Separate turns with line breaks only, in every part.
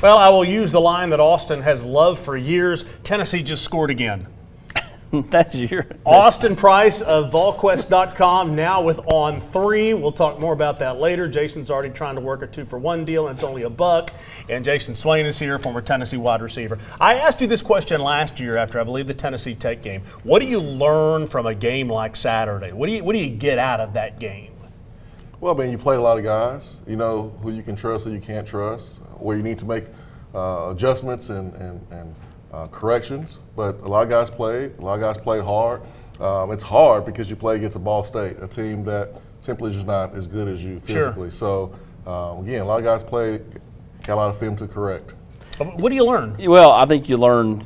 Well, I will use the line that Austin has loved for years. Tennessee just scored again.
That's your
Austin Price of VolQuest.com now with On 3. We'll talk more about that later. Jason's already trying to work a 2-for-1 deal, and it's only $1. And Jason Swain is here, former Tennessee wide receiver. I asked you this question last year after, I believe, the Tennessee Tech game. What do you learn from a game like Saturday? What do you get out of that game?
Well, I mean, you played a lot of guys. You know who you can trust, who you can't trust, where you need to make adjustments and corrections, but a lot of guys played. A lot of guys played hard. It's hard because you play against a Ball State, a team that simply is just not as good as you physically.
Sure.
So, again, a lot of guys played, got a lot of film to correct.
What do you learn?
Well, I think you learn,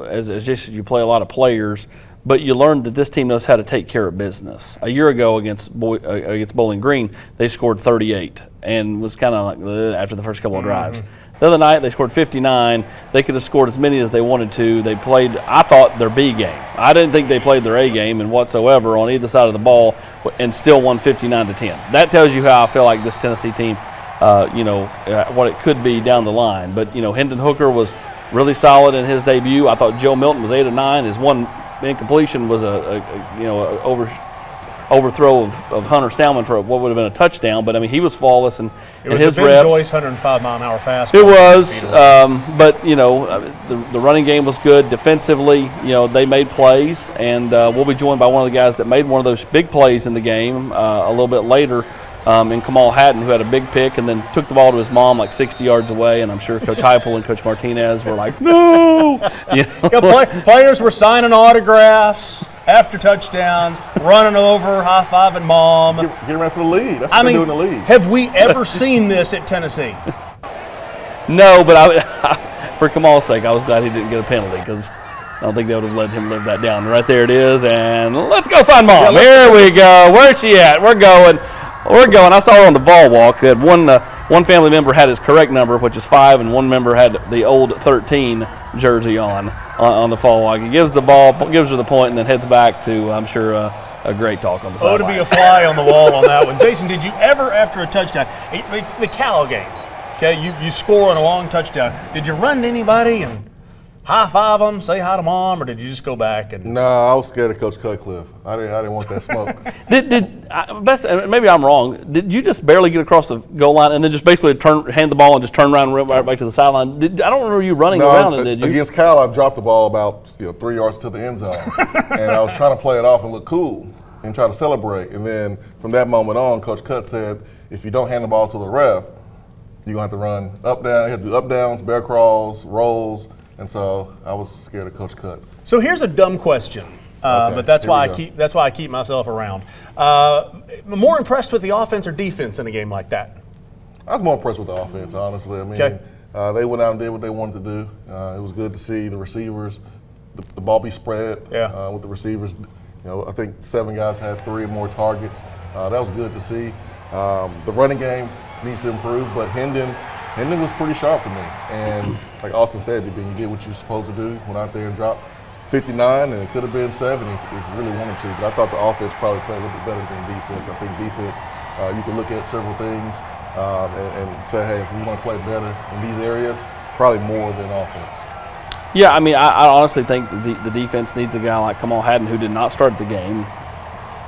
as just you play a lot of players, but you learn that this team knows how to take care of business. A year ago against Bowling Green, they scored 38 and was kind of like after the first couple of drives. The other night, they scored 59. They could have scored as many as they wanted to. They played, I thought, their B game. I didn't think they played their A game and whatsoever on either side of the ball and still won 59-10. That tells you how I feel like this Tennessee team, what it could be down the line. But, Hendon Hooker was really solid in his debut. I thought Joe Milton was 8 of 9. His one incompletion was overthrow of Hunter Salmon for what would have been a touchdown, but I mean he was flawless in his reps. It was a Ben
Joyce 105-mile-an-hour fastball.
It was, but the running game was good defensively. They made plays, and we'll be joined by one of the guys that made one of those big plays in the game a little bit later. In Kamal Hatton, who had a big pick and then took the ball to his mom like 60 yards away, and I'm sure Coach Heupel and Coach Martinez were like, no!
Players were signing autographs after touchdowns, running over, high-fiving mom.
Get ready for the lead. That's what they do in the league.
Have we ever seen this at Tennessee?
No, but for Kamal's sake, I was glad he didn't get a penalty because I don't think they would have let him live that down. Right there it is, and let's go find Mom. Here we go. Where's she at? We're going. I saw her on the ball walk. One family member had his correct number, which is 5, and one member had the old 13 jersey on the fall walk. He gives her the point, and then heads back to, I'm sure, a great talk on the sideline.
Oh, to be a fly on the wall on that one. Jason, did you ever, after a touchdown, the Cal game, okay, you score on a long touchdown, did you run to anybody and high-five them, say hi to Mom, or did you just go back and?
No, I was scared of Coach Cutcliffe. I didn't want that smoke.
Maybe I'm wrong. Did you just barely get across the goal line and then just basically hand the ball and just turn around and run right back to the sideline? I don't remember you running around. Did you?
Against Cal, I dropped the ball about 3 yards to the end zone, and I was trying to play it off and look cool and try to celebrate. And then from that moment on, Coach Cut said, if you don't hand the ball to the ref, you're going to have to run up, down. You have to do up, downs, bear crawls, rolls. And so I was scared of Coach Cut.
So here's a dumb question, but that's why I keep myself around. More impressed with the offense or defense in a game like that?
I was more impressed with the offense, honestly. I mean, they went out and did what they wanted to do. It was good to see the receivers, the ball be spread with the receivers. I think 7 guys had 3 or more targets. That was good to see. The running game needs to improve, but Hendon was pretty sharp to me. And like Austin said, he did what you're supposed to do. Went out there and dropped 59, and it could have been 70 if you really wanted to. But I thought the offense probably played a little bit better than defense. I think defense, you can look at several things and say, hey, if we want to play better in these areas, probably more than offense.
Yeah, I mean, I honestly think the defense needs a guy like Kamal Hatton, who did not start the game,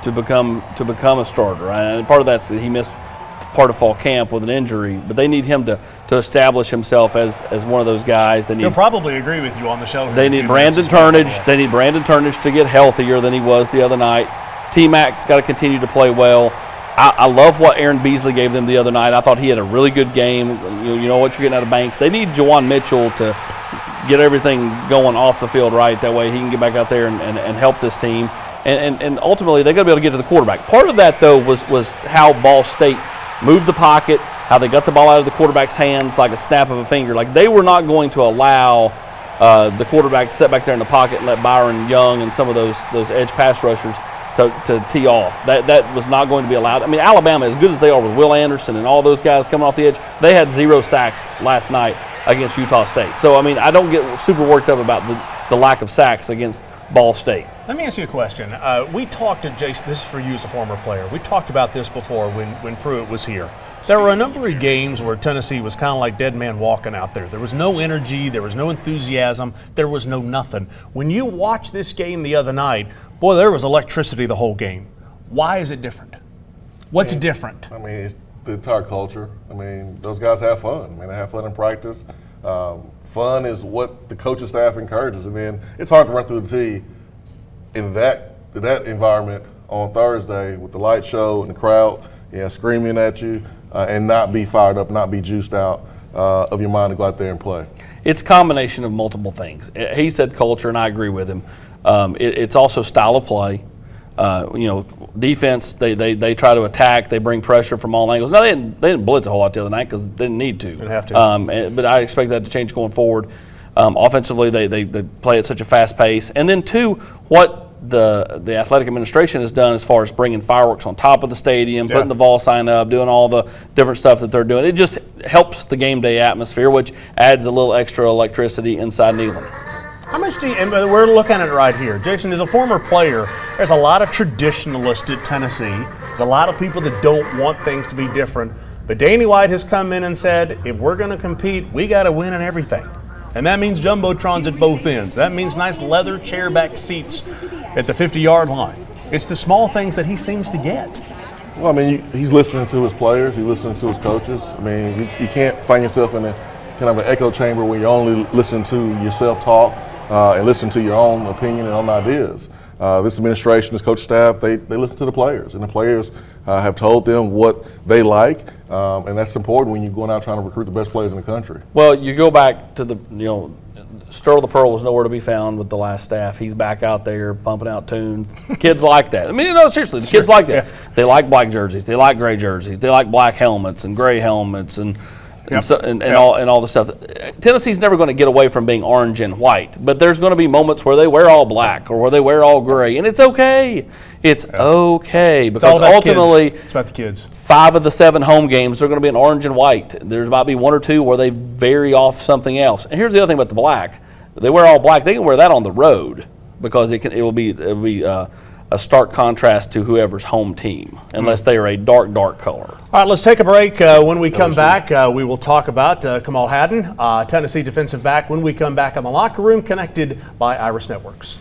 to become a starter. And part of that's he missed part of fall camp with an injury, but they need him to establish himself as one of those guys.
He'll probably agree with you on the show.
They need Brandon Turnage. They need Brandon Turnage to get healthier than he was the other night. T-Mac's got to continue to play well. I love what Aaron Beasley gave them the other night. I thought he had a really good game. You know what you're getting out of Banks. They need Jawan Mitchell to get everything going off the field right. That way he can get back out there and help this team. And ultimately, they got to be able to get to the quarterback. Part of that, though, was how Ball State moved the pocket, how they got the ball out of the quarterback's hands like a snap of a finger. Like they were not going to allow the quarterback to sit back there in the pocket and let Byron Young and some of those edge pass rushers to tee off. That was not going to be allowed. I mean, Alabama, as good as they are with Will Anderson and all those guys coming off the edge, they had 0 sacks last night against Utah State. So, I mean, I don't get super worked up about the lack of sacks against Ball State.
Let me ask you a question. We talked to Jason, this is for you as a former player. We talked about this before when Pruitt was here. There were a number of games where Tennessee was kind of like dead man walking out there. There was no energy, there was no enthusiasm, there was no nothing. When you watch this game the other night, boy, there was electricity the whole game. Why is it different? What's different?
I mean, it's the entire culture. I mean, those guys have fun. I mean, they have fun in practice. Fun is what the coaching staff encourages. And then it's hard to run through the tee in that environment on Thursday with the light show and the crowd screaming at you and not be fired up, not be juiced out of your mind to go out there and play.
It's a combination of multiple things. He said culture, and I agree with him. It's also style of play. Defense, they try to attack. They bring pressure from all angles. No, they didn't blitz a whole lot the other night because they didn't need to.
Didn't have to.
But I expect that to change going forward. Offensively, they play at such a fast pace. And then, two, what the athletic administration has done as far as bringing fireworks on top of the stadium, putting the Vol sign up, doing all the different stuff that they're doing. It just helps the game day atmosphere, which adds a little extra electricity inside Neyland.
How much do you, and we're looking at it right here. Jason, as a former player, there's a lot of traditionalists at Tennessee. There's a lot of people that don't want things to be different. But Danny White has come in and said, if we're going to compete, we got to win in everything. And that means jumbotrons at both ends. That means nice leather chair back seats at the 50-yard line. It's the small things that he seems to get.
Well, I mean, he's listening to his players. He's listening to his coaches. I mean, you can't find yourself in a kind of an echo chamber where you're only listening to yourself talk and listen to your own opinion and own ideas. This administration, this coach staff, they listen to the players, and the players have told them what they like, and that's important when you're going out trying to recruit the best players in the country.
Well, you go back to the, Sterl the Pearl was nowhere to be found with the last staff. He's back out there pumping out tunes. Kids like that. I mean, seriously, the kids like that. Yeah. They like black jerseys. They like gray jerseys. They like black helmets and gray helmets and all the stuff. Tennessee's never going to get away from being orange and white, but there's going to be moments where they wear all black or where they wear all gray, and it's okay. It's okay because ultimately,
it's about the kids.
5 of the 7 home games are going to be in orange and white. There's about to be 1 or 2 where they vary off something else. And here's the other thing about the black: they wear all black. They can wear that on the road because it will be a stark contrast to whoever's home team, unless they are a dark color.
All right, let's take a break. When we come back, we will talk about Kamal Hadden, Tennessee defensive back, when we come back on The Locker Room, connected by Iris Networks.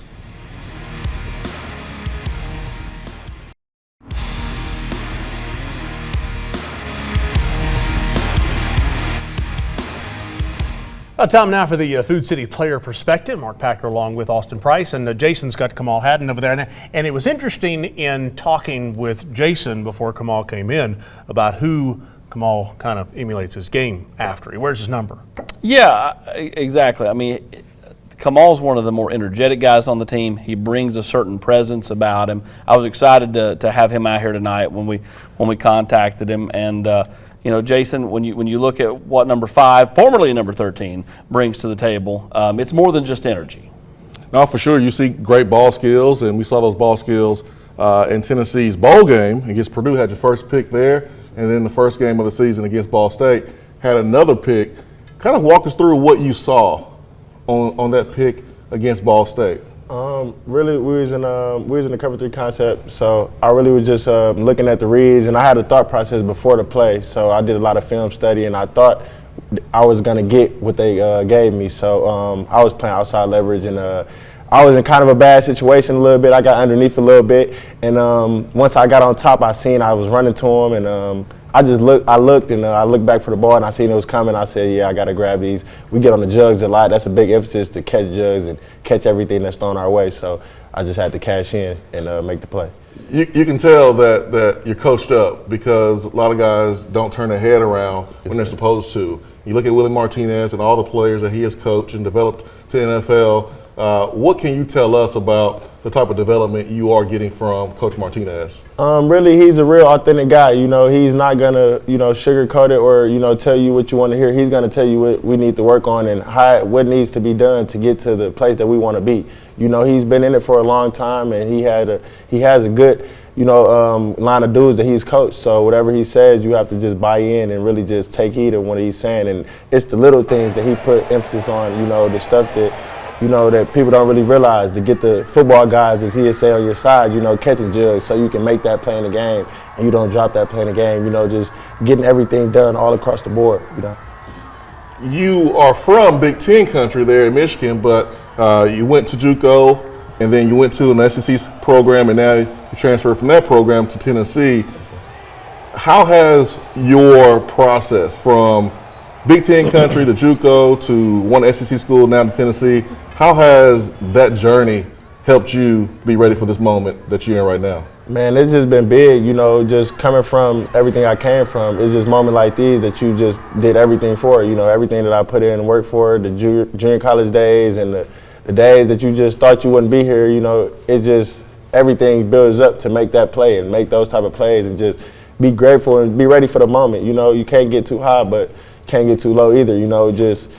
Time now for the Food City Player Perspective. Mark Packer along with Austin Price, and Jason's got Kamal Hadden over there. And it was interesting in talking with Jason before Kamal came in about who Kamal kind of emulates his game after. He wears his number.
Yeah, exactly. I mean, Kamal's one of the more energetic guys on the team. He brings a certain presence about him. I was excited to have him out here tonight when we contacted him. And Jason, when you look at what number 5, formerly number 13, brings to the table, it's more than just energy.
No, for sure. You see great ball skills, and we saw those ball skills in Tennessee's bowl game against Purdue. Had your first pick there, and then the first game of the season against Ball State had another pick. Kind of walk us through what you saw on that pick against Ball State.
Really, we was in the cover 3 concept, so I really was just looking at the reads, and I had a thought process before the play, so I did a lot of film study, and I thought I was gonna get what they gave me. So I was playing outside leverage, and I was in kind of a bad situation a little bit. I got underneath a little bit, and once I got on top, I seen I was running to him, and I looked back for the ball, and I seen it was coming. I said, yeah, I got to grab these. We get on the jugs a lot. That's a big emphasis to catch jugs and catch everything that's thrown our way. So I just had to cash in and make the play.
You can tell that you're coached up because a lot of guys don't turn their head around when they're supposed to. You look at Willie Martinez and all the players that he has coached and developed to NFL. What can you tell us about the type of development you are getting from Coach Martinez?
Really, he's a real authentic guy. He's not gonna, sugarcoat it or, tell you what you want to hear. He's gonna tell you what we need to work on and what needs to be done to get to the place that we want to be. He's been in it for a long time, and he has a good, line of dudes that he's coached. So whatever he says, you have to just buy in and really just take heed of what he's saying. And it's the little things that he put emphasis on, the stuff that you know, that people don't really realize, to get the football guys, as he would say, on your side, you know, catching jugs so you can make that play in the game and you don't drop that play in the game, you know, just getting everything done all across the board, you know.
You are from Big Ten country there in Michigan, but you went to JUCO and then you went to an SEC program and now you transferred from that program to Tennessee. How has your process from Big Ten country to JUCO to one SEC school now to Tennessee, how has that journey helped you be ready for this moment that you're in right now?
Man, it's just been big, you know, just coming from everything I came from. It's just moments like these that you just did everything for, you know, everything that I put in and worked for, the junior college days and the days that you just thought you wouldn't be here, you know, it's just everything builds up to make that play and make those type of plays and just be grateful and be ready for the moment. You know, you can't get too high, but can't get too low either, you know, just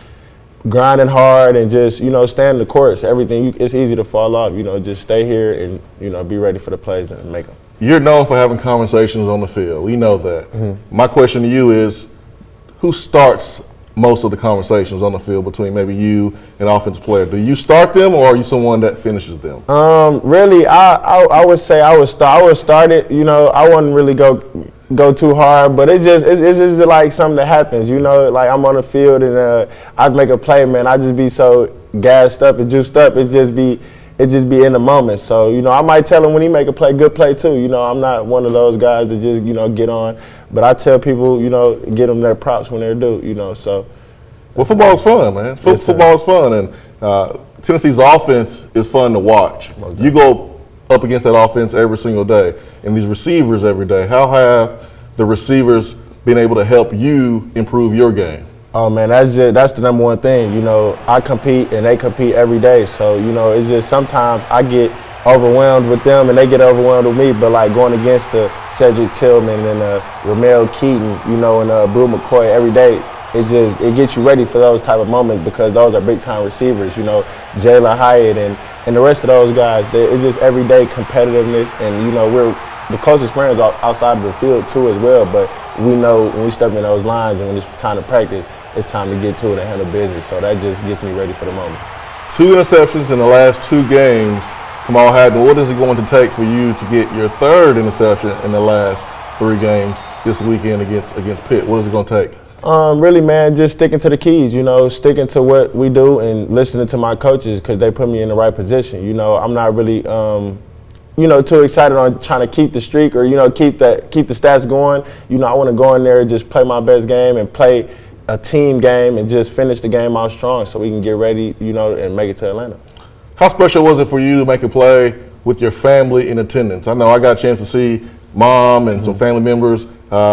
grinding hard and just, you know, staying the course. Everything, it's easy to fall off, you know, just stay here and, you know, be ready for the plays and make them.
You're known for having conversations on the field. We know that. Mm-hmm. My question to you is, who starts most of the conversations on the field between maybe you and offensive player? Do you start them or are you someone that finishes them?
Really, I would say I would start it. You know, I wouldn't really go too hard, but it's just like something that happens. You know, like I'm on the field and I'd make a play, man. I just be so gassed up and juiced up. It just be in the moment. So, you know, I might tell him when he make a play, good play too. You know, I'm not one of those guys that just, you know, get on. But I tell people, you know, get them their props when they're due, you know, so.
Well, football is fun, man. Football is fun, and Tennessee's offense is fun to watch. You go up against that offense every single day, and these receivers every day. How have the receivers been able to help you improve your game?
Oh man, that's the number one thing. You know, I compete and they compete every day. So, you know, it's just sometimes I get overwhelmed with them and they get overwhelmed with me. But like going against Cedric Tillman and Ramel Keaton, you know, and Brew McCoy every day, it gets you ready for those type of moments because those are big time receivers. You know, Jalen Hyatt and the rest of those guys. It's just everyday competitiveness, and you know we're the closest friends outside of the field too as well. But we know when we step in those lines and when it's time to practice, it's time to get to it and handle business. So that just gets me ready for the moment.
2 interceptions in the last 2 games. Kamal Hadden, what is it going to take for you to get your 3rd interception in the last 3 games this weekend against Pitt? What is it going to take?
Really, man, just sticking to the keys, you know, sticking to what we do and listening to my coaches because they put me in the right position. You know, I'm not really, you know, too excited on trying to keep the streak or, you know, keep the stats going. You know, I want to go in there and just play my best game and play a team game and just finish the game out strong so we can get ready, you know, and make it to Atlanta.
How special was it for you to make a play with your family in attendance? I know I got a chance to see Mom and some family members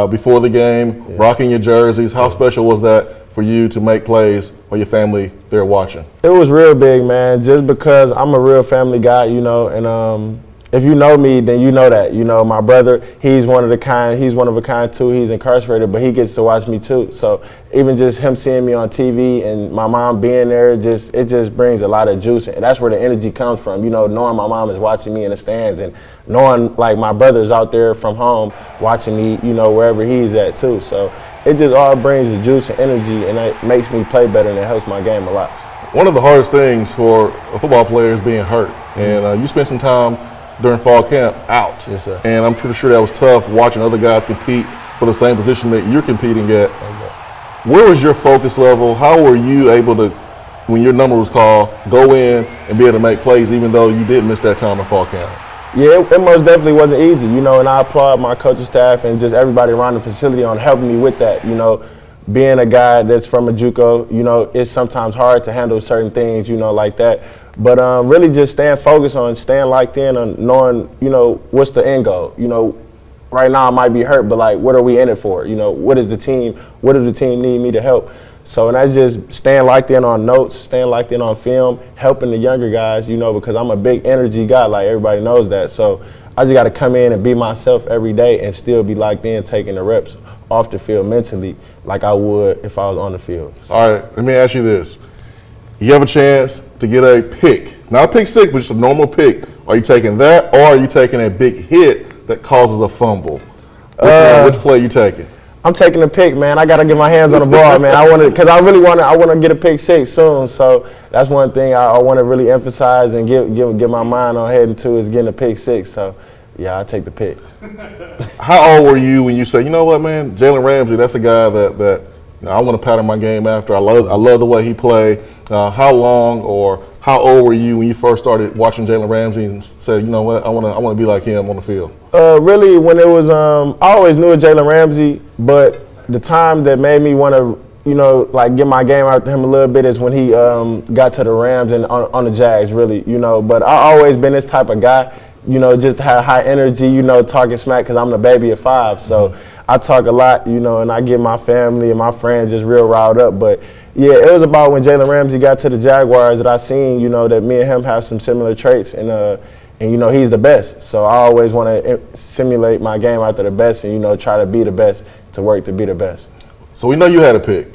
before the game, rocking your jerseys. How special was that for you to make plays while your family there watching? It
was real big, man, just because I'm a real family guy, you know, and if you know me, then you know that. You know, my brother, he's one of a kind too. He's incarcerated, but he gets to watch me too. So even just him seeing me on TV and my mom being there, it just brings a lot of juice. And that's where the energy comes from, you know, knowing my mom is watching me in the stands and knowing like my brother's out there from home watching me, you know, wherever he's at too. So it just all brings the juice and energy, and it makes me play better and it helps my game a lot.
One of the hardest things for a football player is being hurt. And you spent some time during fall camp out.
Yes, sir.
And I'm pretty sure that was tough watching other guys compete for the same position that you're competing at. Where was your focus level? How were you able to, when your number was called, go in and be able to make plays even though you did miss that time in fall camp?
Yeah, it most definitely wasn't easy, you know, and I applaud my coaching staff and just everybody around the facility on helping me with that, you know. Being a guy that's from a JUCO, you know, it's sometimes hard to handle certain things, you know, like that. But really just staying focused on staying locked in on knowing, you know, what's the end goal. You know, right now I might be hurt, but like, what are we in it for? You know, what does the team need me to help? So, and that's just staying locked in on notes, staying locked in on film, helping the younger guys, you know, because I'm a big energy guy, like everybody knows that. So I just got to come in and be myself every day and still be locked in, taking the reps off the field mentally like I would if I was on the field. So.
All right, let me ask you this. You have a chance to get a pick, not a pick six, but just a normal pick. Are you taking that, or are you taking a big hit that causes a fumble? Which play are you taking?
I'm taking the pick, man. I gotta get my hands on the ball, man. I want to get a pick six soon. So that's one thing I want to really emphasize and get my mind on heading to is getting a pick six. So yeah, I take the pick.
How old were you when you say, you know what, man, Jalen Ramsey, that's a guy that I want to pattern my game after. I love the way he played. How long or how old were you when you first started watching Jalen Ramsey and said, you know what, I want to be like him on the field?
Really, when it was, I always knew of Jalen Ramsey, but the time that made me want to, like get my game after him a little bit is when he got to the Rams and on the Jags, really, But I always been this type of guy, just have high energy, talking smack because I'm the baby of 5. So I talk a lot, and I get my family and my friends just real riled up. But yeah, it was about when Jalen Ramsey got to the Jaguars that I seen, that me and him have some similar traits and he's the best. So I always want to simulate my game after the best and, try to be the best, to work to be the best.
So we know you had a pick.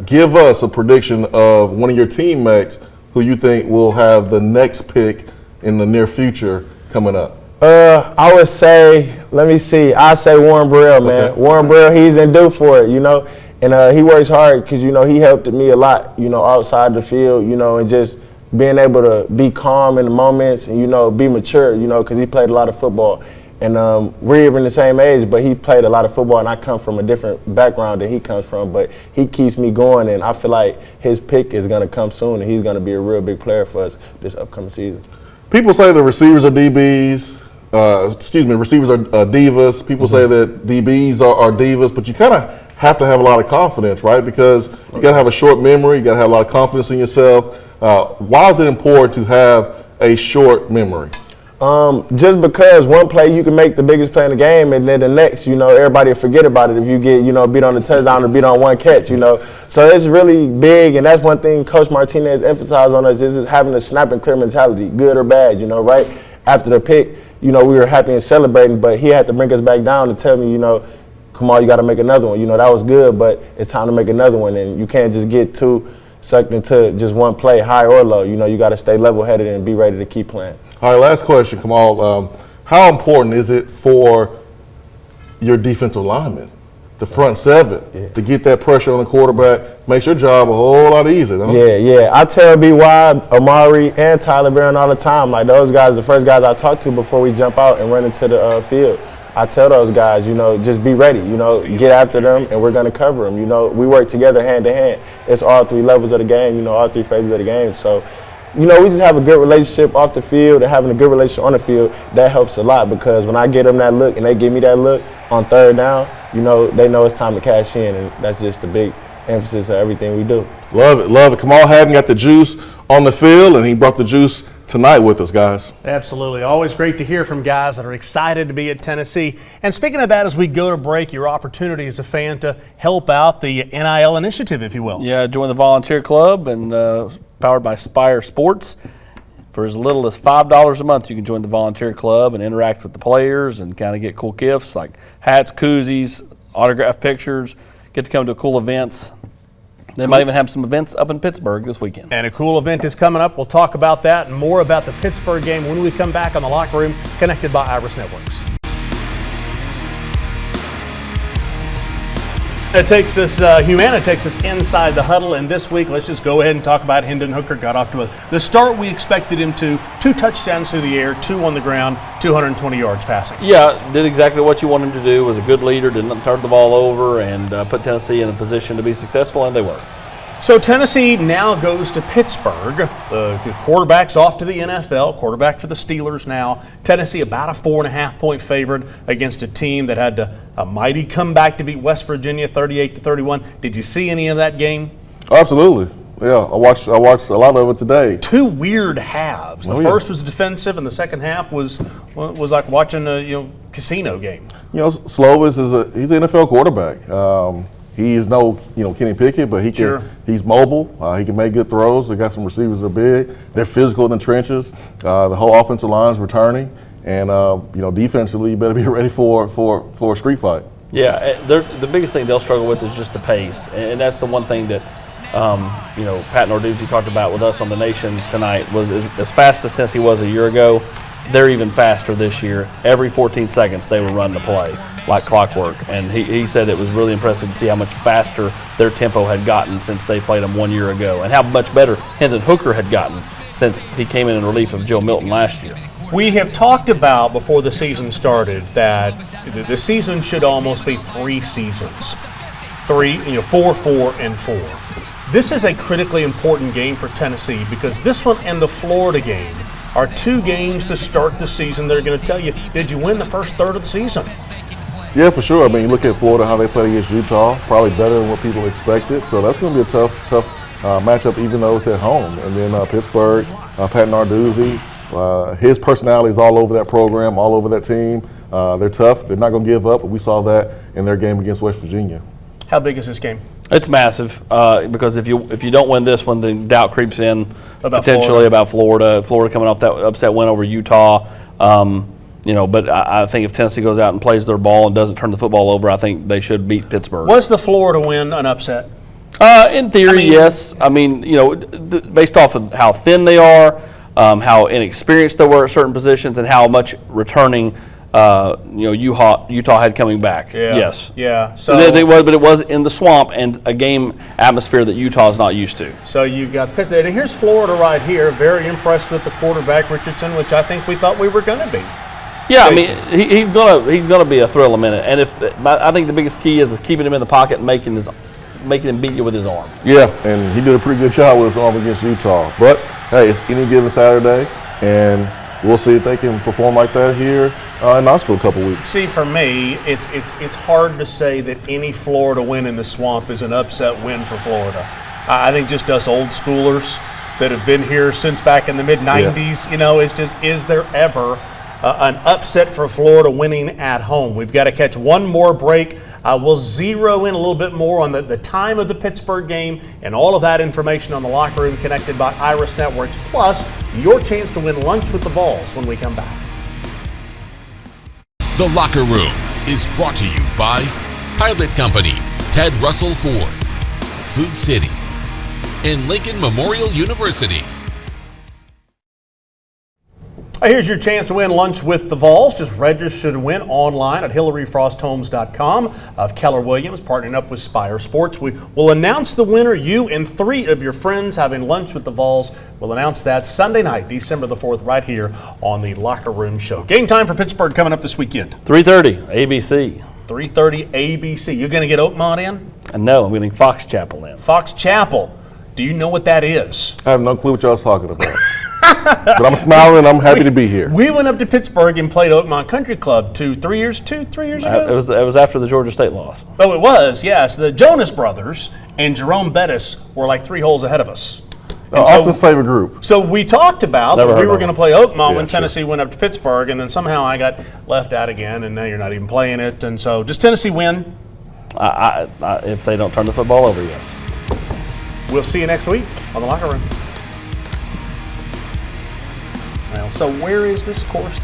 Give us a prediction of one of your teammates who you think will have the next pick in the near future coming up.
I would say, let me see. I say Warren Burrell, man.
Okay.
Warren Burrell, he's in due for it, and he works hard because he helped me a lot, outside the field, and just being able to be calm in the moments and be mature, because he played a lot of football. And we're even the same age, but he played a lot of football, and I come from a different background than he comes from. But he keeps me going, and I feel like his pick is going to come soon, and he's going to be a real big player for us this upcoming season.
People say the receivers are DBs. Receivers are divas. People say that DBs are divas, but you kind of have to have a lot of confidence, right? Because you got to have a short memory. You got to have a lot of confidence in yourself. Why is it important to have a short memory?
Just because one play you can make the biggest play in the game, and then the next, everybody will forget about it if you get, beat on the touchdown or beat on one catch, So it's really big, and that's one thing Coach Martinez emphasized on us, is having a snap and clear mentality, good or bad, right? After the pick, we were happy and celebrating, but he had to bring us back down to tell me, come on, you got to make another one. That was good, but it's time to make another one, and you can't just get too sucked into just one play, high or low. You got to stay level-headed and be ready to keep playing.
All right, last question, Kamal. How important is it for your defensive linemen, the front seven, to get that pressure on the quarterback? Makes your job a whole lot easier, don't it?
Yeah. I tell B.Y., Amari, and Tyler Barron all the time, like those guys, the first guys I talk to before we jump out and run into the field. I tell those guys, just be ready, get after them, and we're going to cover them. We work together hand to hand. It's all 3 levels of the game, all 3 phases of the game. So, we just have a good relationship off the field, and having a good relationship on the field, that helps a lot, because when I get them that look and they give me that look on third down, they know it's time to cash in, and that's just the big emphasis of everything we do.
Love it. Kamal Hadden got the juice on the field, and he brought the juice tonight with us, guys.
Absolutely. Always great to hear from guys that are excited to be at Tennessee. And speaking of that, as we go to break, your opportunity as a fan to help out the NIL initiative, if you will.
Yeah, join the volunteer club, and powered by Spire Sports. For as little as $5 a month, you can join the volunteer club and interact with the players and kind of get cool gifts like hats, koozies, autographed pictures, get to come to cool events. They might even have some events up in Pittsburgh this weekend.
And a cool event is coming up. We'll talk about that and more about the Pittsburgh game when we come back on The Locker Room, connected by Iris Networks. Humana takes us inside the huddle, and this week, let's just go ahead and talk about Hendon Hooker. Got off to the start we expected him to. 2 touchdowns through the air, 2 on the ground, 220 yards passing.
Yeah, did exactly what you want him to do. Was a good leader, didn't turn the ball over, and put Tennessee in a position to be successful, and they were.
So Tennessee now goes to Pittsburgh. The quarterback's off to the NFL, quarterback for the Steelers now. Tennessee about a 4.5-point favorite against a team that had a mighty comeback to beat West Virginia 38-31. Did you see any of that game?
Absolutely. Yeah, I watched a lot of it today.
2 weird halves. The first was defensive, and the second half was like watching a casino game.
Slovis he's an NFL quarterback. He is no, Kenny Pickett, but he's mobile. He can make good throws. They got some receivers that are big. They're physical in the trenches. The whole offensive line is returning, and defensively, you better be ready for a street fight.
Yeah, the biggest thing they'll struggle with is just the pace, and that's the one thing that Pat Narduzzi talked about with us on The Nation tonight was as fast as Tennessee was a year ago. they're even faster this year. Every 14 seconds they were running the play like clockwork. And he said it was really impressive to see how much faster their tempo had gotten since they played them 1 year ago, and how much better Hendon Hooker had gotten since he came in relief of Joe Milton last year.
We have talked about before the season started that the season should almost be 3 seasons. 4, 4, and 4. This is a critically important game for Tennessee because this one and the Florida game are 2 games to start the season. They're going to tell you, did you win the first third of the season?
Yeah, for sure. I mean, you look at Florida, how they played against Utah, probably better than what people expected. So that's going to be a tough matchup, even though it's at home. And then Pittsburgh, Pat Narduzzi, his personality is all over that program, all over that team. They're tough. They're not going to give up. But we saw that in their game against West Virginia.
How big is this game?
It's massive because if you don't win this one, then doubt creeps in
Florida.
about Florida. Florida coming off that upset win over Utah. But I think if Tennessee goes out and plays their ball and doesn't turn the football over, I think they should beat Pittsburgh.
Was the Florida win an upset?
In theory, yes. I mean, based off of how thin they are, how inexperienced they were at certain positions, and how much returning Utah had coming back.
Yeah.
Yes.
Yeah. So
but it was in the swamp and a game atmosphere that Utah's not used to.
So you've got Pittsburgh. And here's Florida right here. Very impressed with the quarterback Richardson, which I think we thought we were going to be.
Yeah, I mean he's gonna be a thrill a minute, and I think the biggest key is keeping him in the pocket and making him beat you with his arm.
Yeah, and he did a pretty good job with his arm against Utah. But hey, it's any given Saturday, and we'll see if they can perform like that here in Knoxville a couple weeks.
See, for me, it's hard to say that any Florida win in the swamp is an upset win for Florida. I think just us old schoolers that have been here since back in the mid-'90s, is there ever an upset for Florida winning at home? We've got to catch one more break. We'll zero in a little bit more on the time of the Pittsburgh game and all of that information on the Locker Room connected by Iris Networks, plus your chance to win lunch with the Vols when we come back.
The Locker Room is brought to you by Pilot Company, Ted Russell Ford, Food City, and Lincoln Memorial University.
Here's your chance to win lunch with the Vols. Just register to win online at HillaryFrostHomes.com. Of Keller Williams partnering up with Spire Sports. We will announce the winner. You and 3 of your friends having lunch with the Vols. We'll announce that Sunday night, December the 4th, right here on the Locker Room Show. Game time for Pittsburgh coming up this weekend.
3:30 ABC.
3:30 ABC. You're going to get Oakmont in?
No, I'm getting Fox Chapel in.
Fox Chapel. Do you know what that is?
I have no clue what y'all's talking about. But I'm smiling and I'm happy to be here.
We went up to Pittsburgh and played Oakmont Country Club 3 years ago?
It was after the Georgia State loss.
Oh, it was, yes. The Jonas Brothers and Jerome Bettis were like 3 holes ahead of us.
Austin's favorite group.
So we talked about that we were going to play Oakmont when
sure.
Tennessee went up to Pittsburgh, and then somehow I got left out again, and now you're not even playing it. And so does Tennessee win?
If they don't turn the football over, yes.
We'll see you next week on the Locker Room. Well, so where is this course?